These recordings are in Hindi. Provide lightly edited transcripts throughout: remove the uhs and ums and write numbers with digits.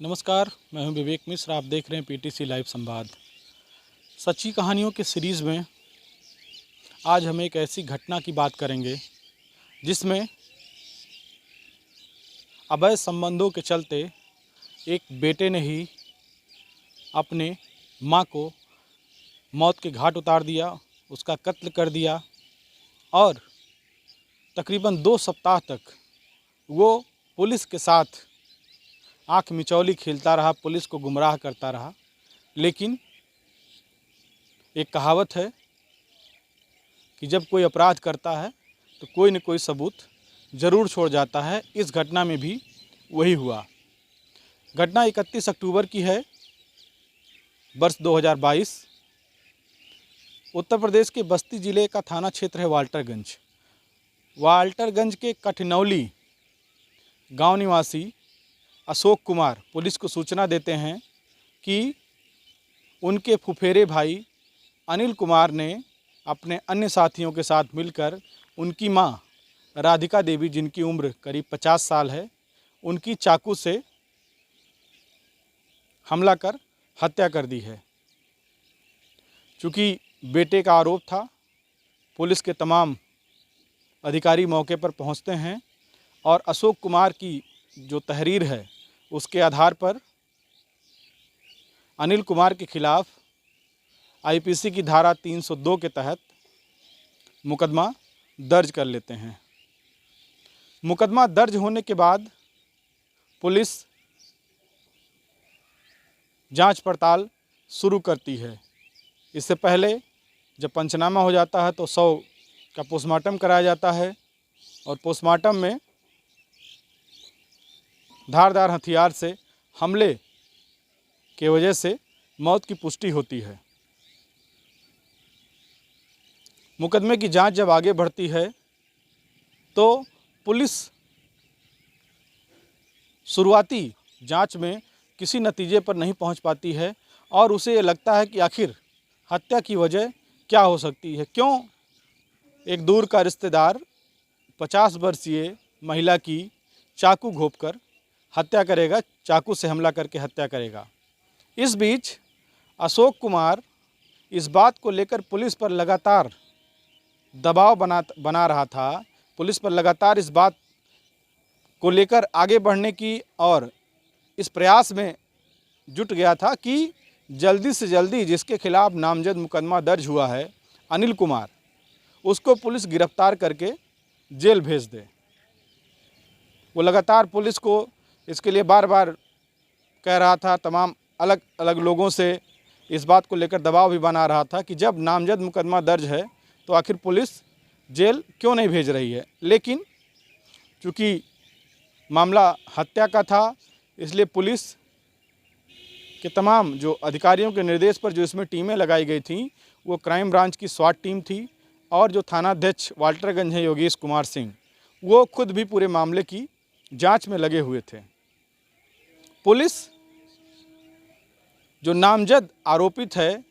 नमस्कार, मैं हूं विवेक मिश्र। आप देख रहे हैं पीटीसी लाइव संवाद। सच्ची कहानियों के सीरीज़ में आज हम एक ऐसी घटना की बात करेंगे जिसमें अवैध संबंधों के चलते एक बेटे ने ही अपने मां को मौत के घाट उतार दिया, उसका कत्ल कर दिया और तकरीबन 2 सप्ताह तक वो पुलिस के साथ आँख मिचौली खेलता रहा, पुलिस को गुमराह करता रहा। लेकिन एक कहावत है कि जब कोई अपराध करता है तो कोई न कोई सबूत ज़रूर छोड़ जाता है। इस घटना में भी वही हुआ। घटना 31 अक्टूबर की है, वर्ष 2022। उत्तर प्रदेश के बस्ती ज़िले का थाना क्षेत्र है वाल्टरगंज। वाल्टरगंज के कठनौली गांव निवासी अशोक कुमार पुलिस को सूचना देते हैं कि उनके फुफेरे भाई अनिल कुमार ने अपने अन्य साथियों के साथ मिलकर उनकी मां राधिका देवी, जिनकी उम्र करीब 50 साल है, उनकी चाकू से हमला कर हत्या कर दी है। चूँकि बेटे का आरोप था, पुलिस के तमाम अधिकारी मौके पर पहुंचते हैं और अशोक कुमार की जो तहरीर है उसके आधार पर अनिल कुमार के खिलाफ आईपीसी की धारा 302 के तहत मुकदमा दर्ज कर लेते हैं। मुकदमा दर्ज होने के बाद पुलिस जांच पड़ताल शुरू करती है। इससे पहले जब पंचनामा हो जाता है तो 100 का पोस्टमार्टम कराया जाता है और पोस्टमार्टम में धारदार हथियार से हमले के वजह से मौत की पुष्टि होती है। मुकदमे की जांच जब आगे बढ़ती है तो पुलिस शुरुआती जांच में किसी नतीजे पर नहीं पहुंच पाती है और उसे ये लगता है कि आखिर हत्या की वजह क्या हो सकती है। क्यों एक दूर का रिश्तेदार 50 वर्षीय महिला की चाकू घोंपकर हत्या करेगा, चाकू से हमला करके हत्या करेगा। इस बीच अशोक कुमार इस बात को लेकर पुलिस पर लगातार दबाव बना रहा था, पुलिस पर लगातार इस बात को लेकर आगे बढ़ने की और इस प्रयास में जुट गया था कि जल्दी से जल्दी जिसके खिलाफ नामजद मुकदमा दर्ज हुआ है अनिल कुमार, उसको पुलिस गिरफ्तार करके जेल भेज दे। वो लगातार पुलिस को इसके लिए बार बार कह रहा था, तमाम अलग अलग लोगों से इस बात को लेकर दबाव भी बना रहा था कि जब नामजद मुकदमा दर्ज है तो आखिर पुलिस जेल क्यों नहीं भेज रही है। लेकिन चूँकि मामला हत्या का था इसलिए पुलिस के तमाम जो अधिकारियों के निर्देश पर जो इसमें टीमें लगाई गई थीं वो क्राइम ब्रांच की स्वाट टीम थी और जो थानाध्यक्ष वाल्टरगंज है योगेश कुमार सिंह, वो खुद भी पूरे मामले की जांच में लगे हुए थे। पुलिस जो नामजद आरोपित है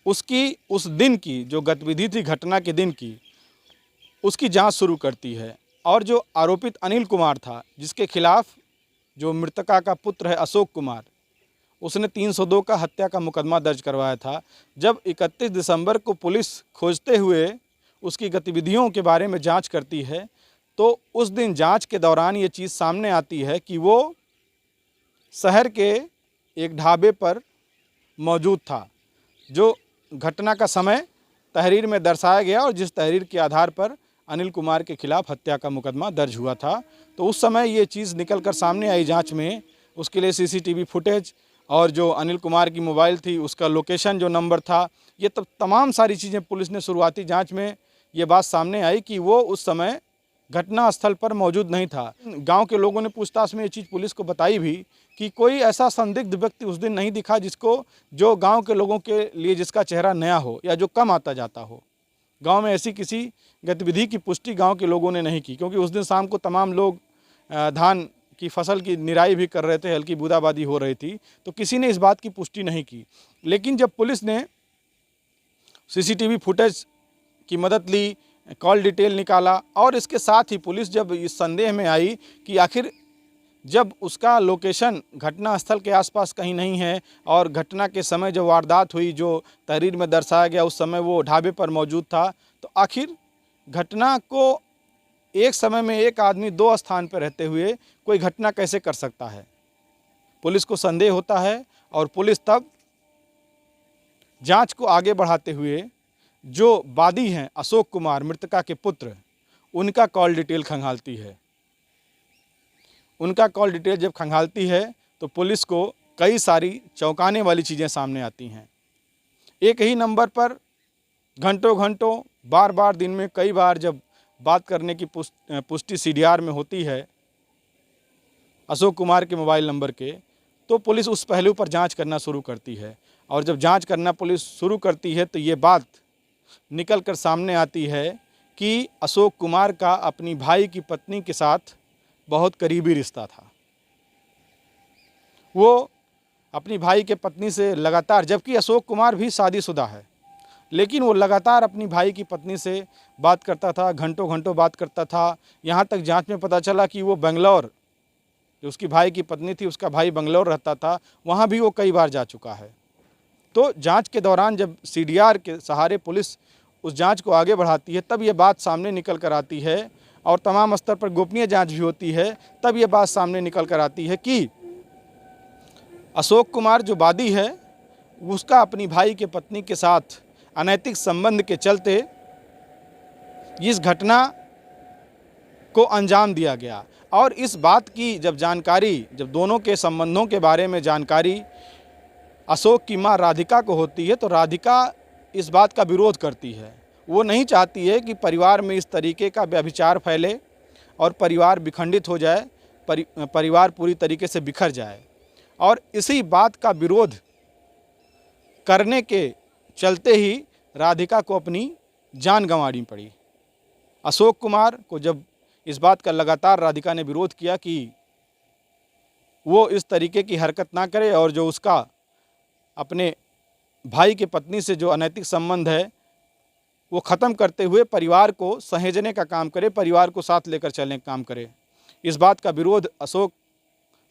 उसकी उस दिन की जो गतिविधि थी, घटना के दिन की, उसकी जांच शुरू करती है और जो आरोपित अनिल कुमार था, जिसके खिलाफ जो मृतका का पुत्र है अशोक कुमार, उसने 302 का हत्या का मुकदमा दर्ज करवाया था। जब 31 दिसंबर को पुलिस खोजते हुए उसकी गतिविधियों के बारे में जांच करती है तो उस दिन जांच के दौरान ये चीज़ सामने आती है कि वो शहर के एक ढाबे पर मौजूद था। जो घटना का समय तहरीर में दर्शाया गया और जिस तहरीर के आधार पर अनिल कुमार के खिलाफ हत्या का मुकदमा दर्ज हुआ था, तो उस समय ये चीज़ निकल कर सामने आई जांच में। उसके लिए सीसीटीवी फुटेज और जो अनिल कुमार की मोबाइल थी उसका लोकेशन जो नंबर था, ये तमाम सारी चीज़ें पुलिस ने शुरुआती जाँच में ये बात सामने आई कि वो उस समय घटना स्थल पर मौजूद नहीं था। गांव के लोगों ने पूछताछ में ये चीज़ पुलिस को बताई भी कि कोई ऐसा संदिग्ध व्यक्ति उस दिन नहीं दिखा जो गांव के लोगों के लिए जिसका चेहरा नया हो या जो कम आता जाता हो। गांव में ऐसी किसी गतिविधि की पुष्टि गांव के लोगों ने नहीं की, क्योंकि उस दिन शाम को तमाम लोग धान की फसल की निराई भी कर रहे थे, हल्की बूंदाबांदी हो रही थी, तो किसी ने इस बात की पुष्टि नहीं की। लेकिन जब पुलिस ने सीसीटीवी फुटेज की मदद ली, कॉल डिटेल निकाला और इसके साथ ही पुलिस जब इस संदेह में आई कि आखिर जब उसका लोकेशन घटना स्थल के आसपास कहीं नहीं है और घटना के समय जो वारदात हुई, जो तहरीर में दर्शाया गया, उस समय वो ढाबे पर मौजूद था, तो आखिर घटना को एक समय में एक आदमी दो स्थान पर रहते हुए कोई घटना कैसे कर सकता है? पुलिस को संदेह होता है और पुलिस तब जांच को आगे बढ़ाते हुए जो वादी हैं अशोक कुमार, मृतका के पुत्र, उनका कॉल डिटेल खंगालती है। उनका कॉल डिटेल जब खंगालती है तो पुलिस को कई सारी चौंकाने वाली चीज़ें सामने आती हैं। एक ही नंबर पर घंटों घंटों बार बार दिन में कई बार जब बात करने की पुष्टि सीडीआर में होती है अशोक कुमार के मोबाइल नंबर के, तो पुलिस उस पहलू पर जांच करना शुरू करती है। और जब जांच करना पुलिस शुरू करती है तो ये बात निकल कर सामने आती है कि अशोक कुमार का अपनी भाई की पत्नी के साथ बहुत करीबी रिश्ता था। वो अपनी भाई के पत्नी से लगातार, जबकि अशोक कुमार भी शादीशुदा है, लेकिन वो लगातार अपनी भाई की पत्नी से बात करता था, घंटों घंटों बात करता था। यहाँ तक जांच में पता चला कि वो बेंगलोर, जो उसकी भाई की पत्नी थी, उसका भाई बेंगलोर रहता था, वहाँ भी वो कई बार जा चुका है। तो जांच के दौरान जब सीडीआर के सहारे पुलिस उस जांच को आगे बढ़ाती है, तब ये बात सामने निकल कर आती है और तमाम स्तर पर गोपनीय जांच भी होती है, तब ये बात सामने निकल कर आती है कि अशोक कुमार जो वादी है, उसका अपनी भाई के पत्नी के साथ अनैतिक संबंध के चलते इस घटना को अंजाम दिया गया। और इस बात की जब जानकारी, जब दोनों के संबंधों के बारे में जानकारी अशोक की मां राधिका को होती है, तो राधिका इस बात का विरोध करती है। वो नहीं चाहती है कि परिवार में इस तरीके का व्यभिचार फैले और परिवार विखंडित हो जाए, परिवार पूरी तरीके से बिखर जाए। और इसी बात का विरोध करने के चलते ही राधिका को अपनी जान गंवानी पड़ी। अशोक कुमार को जब इस बात का लगातार राधिका ने विरोध किया कि वो इस तरीके की हरकत ना करे और जो उसका अपने भाई के पत्नी से जो अनैतिक संबंध है वो ख़त्म करते हुए परिवार को सहेजने का काम करे, परिवार को साथ लेकर चलने का काम करे, इस बात का विरोध अशोक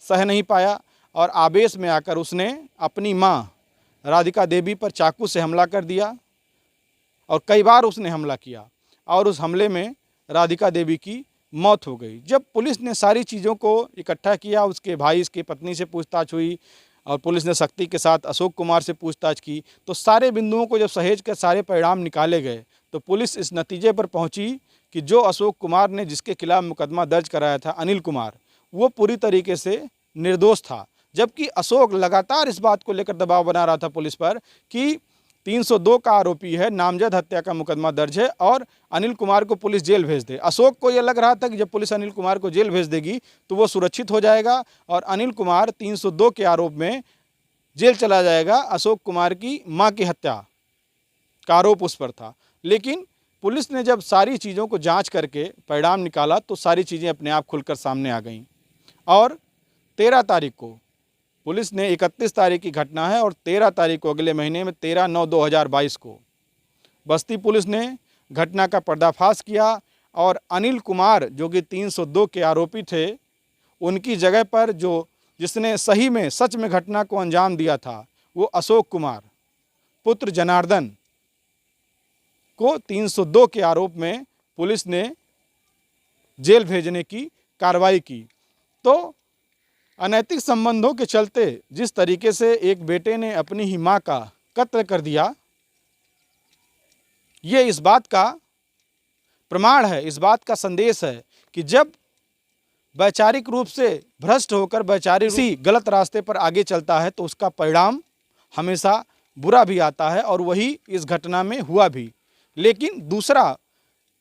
सह नहीं पाया और आवेश में आकर उसने अपनी मां राधिका देवी पर चाकू से हमला कर दिया और कई बार उसने हमला किया और उस हमले में राधिका देवी की मौत हो गई। जब पुलिस ने सारी चीज़ों को इकट्ठा किया, उसके भाई, इसकी पत्नी से पूछताछ हुई और पुलिस ने सख्ती के साथ अशोक कुमार से पूछताछ की, तो सारे बिंदुओं को जब सहेज कर सारे परिणाम निकाले गए तो पुलिस इस नतीजे पर पहुंची कि जो अशोक कुमार ने जिसके खिलाफ मुकदमा दर्ज कराया था, अनिल कुमार, वो पूरी तरीके से निर्दोष था। जबकि अशोक लगातार इस बात को लेकर दबाव बना रहा था पुलिस पर कि 302 का आरोपी है, नामजद हत्या का मुकदमा दर्ज है और अनिल कुमार को पुलिस जेल भेज दे। अशोक को यह लग रहा था कि जब पुलिस अनिल कुमार को जेल भेज देगी तो वो सुरक्षित हो जाएगा और अनिल कुमार 302 के आरोप में जेल चला जाएगा। अशोक कुमार की मां की हत्या का आरोप उस पर था। लेकिन पुलिस ने जब सारी चीज़ों को जांच करके परिणाम निकाला तो सारी चीज़ें अपने आप खुलकर सामने आ गईं। और 13 तारीख को पुलिस ने, 31 तारीख की घटना है और 13 तारीख को अगले महीने में 13/9/2022 को बस्ती पुलिस ने घटना का पर्दाफाश किया और अनिल कुमार जो कि 302 के आरोपी थे, उनकी जगह पर जिसने सही में सच में घटना को अंजाम दिया था, वो अशोक कुमार पुत्र जनार्दन को 302 के आरोप में पुलिस ने जेल भेजने की कार्रवाई की। तो अनैतिक संबंधों के चलते जिस तरीके से एक बेटे ने अपनी ही मां का कत्ल कर दिया, ये इस बात का प्रमाण है, इस बात का संदेश है कि जब वैचारिक रूप से भ्रष्ट होकर वैचारिक इसी गलत रास्ते पर आगे चलता है तो उसका परिणाम हमेशा बुरा भी आता है और वही इस घटना में हुआ भी। लेकिन दूसरा,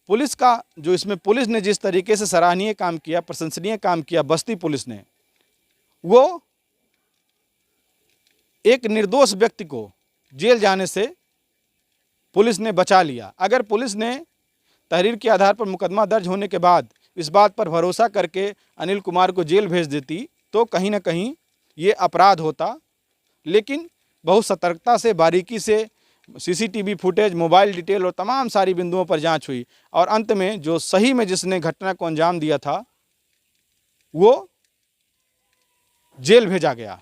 पुलिस का जो इसमें पुलिस ने जिस तरीके से सराहनीय काम किया, प्रशंसनीय काम किया बस्ती पुलिस ने, वो एक निर्दोष व्यक्ति को जेल जाने से पुलिस ने बचा लिया। अगर पुलिस ने तहरीर के आधार पर मुकदमा दर्ज होने के बाद इस बात पर भरोसा करके अनिल कुमार को जेल भेज देती तो कहीं ना कहीं ये अपराध होता। लेकिन बहुत सतर्कता से, बारीकी से सीसीटीवी फुटेज, मोबाइल डिटेल और तमाम सारी बिंदुओं पर जांच हुई और अंत में जो सही में जिसने घटना को अंजाम दिया था वो जेल भेजा गया।